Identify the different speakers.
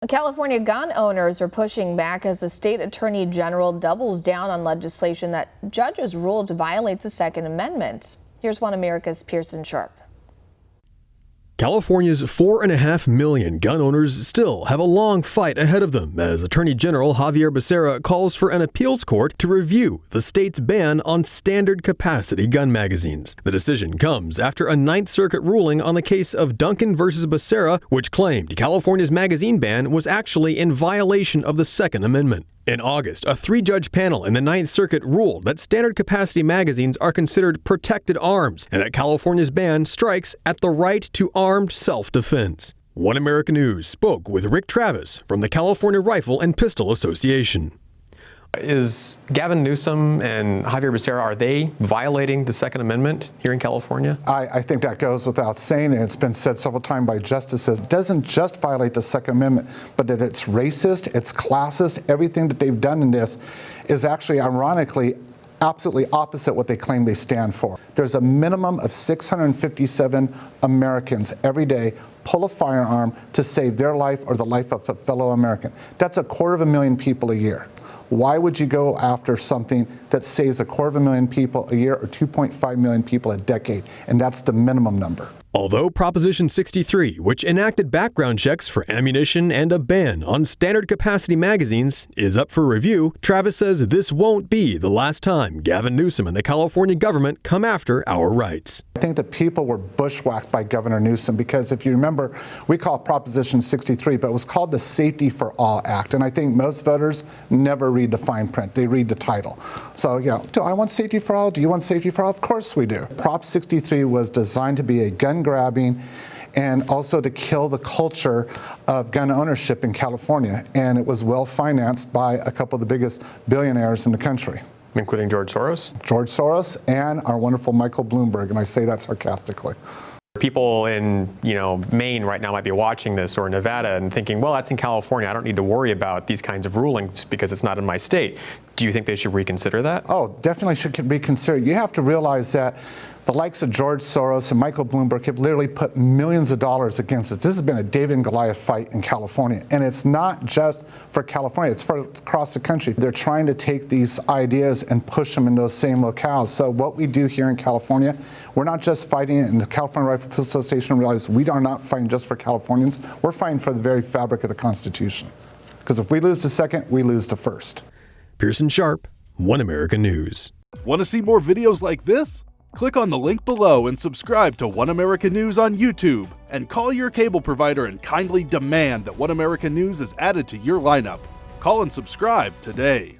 Speaker 1: California gun owners are pushing back as the state attorney general doubles down on legislation that judges ruled violates the Second Amendment. Here's one America's Pearson Sharp.
Speaker 2: California's 4.5 million gun owners still have a long fight ahead of them as Attorney General Xavier Becerra calls for an appeals court to review the state's ban on standard capacity gun magazines. The decision comes after a Ninth Circuit ruling on the case of Duncan versus Becerra, which claimed California's magazine ban was actually in violation of the Second Amendment. In August, a three-judge panel in the Ninth Circuit ruled that standard capacity magazines are considered protected arms and that California's ban strikes at the right to armed self-defense. One America News spoke with Rick Travis from the California Rifle and Pistol Association.
Speaker 3: Is Gavin Newsom and Xavier Becerra, are they violating the Second Amendment here in California?
Speaker 4: I think that goes without saying, and it's been said several times by justices. It doesn't just violate the Second Amendment, but that it's racist, it's classist. Everything that they've done in this is actually, ironically, absolutely opposite what they claim they stand for. There's a minimum of 657 Americans every day pull a firearm to save their life or the life of a fellow American. That's 250,000 people a year. Why would you go after something that saves 250,000 people a year or 2.5 million people a decade? And that's the minimum number.
Speaker 2: Although Proposition 63, which enacted background checks for ammunition and a ban on standard capacity magazines, is up for review, Travis says this won't be the last time Gavin Newsom and the California government come after our rights.
Speaker 4: I think that people were bushwhacked by Governor Newsom because if you remember, we call it Proposition 63, but it was called the Safety for All Act. And I think most voters never read the fine print, they read the title. So, you know, do I want safety for all? Do you want safety for all? Of course we do. Prop 63 was designed to be a gun grabbing and also to kill the culture of gun ownership in California. And it was well financed by a couple of the biggest billionaires in the country.
Speaker 3: Including George Soros?
Speaker 4: George Soros and our wonderful Michael Bloomberg, and I say that sarcastically.
Speaker 3: People in, Maine right now might be watching this, or Nevada, and thinking, well, that's in California. I don't need to worry about these kinds of rulings because it's not in my state. Do you think they should reconsider that?
Speaker 4: Oh, definitely should reconsider. You have to realize that the likes of George Soros and Michael Bloomberg have literally put millions of dollars against us. This has been a David and Goliath fight in California. And it's not just for California, it's for across the country. They're trying to take these ideas and push them in those same locales. So what we do here in California, we're not just fighting it, and the California Rifle Pistol Association realizes we are not fighting just for Californians. We're fighting for the very fabric of the Constitution. Because if we lose the second, we lose the first.
Speaker 2: Pearson Sharp, One America News.
Speaker 5: Want to see more videos like this? Click on the link below and subscribe to One America News on YouTube. And call your cable provider and kindly demand that One America News is added to your lineup. Call and subscribe today.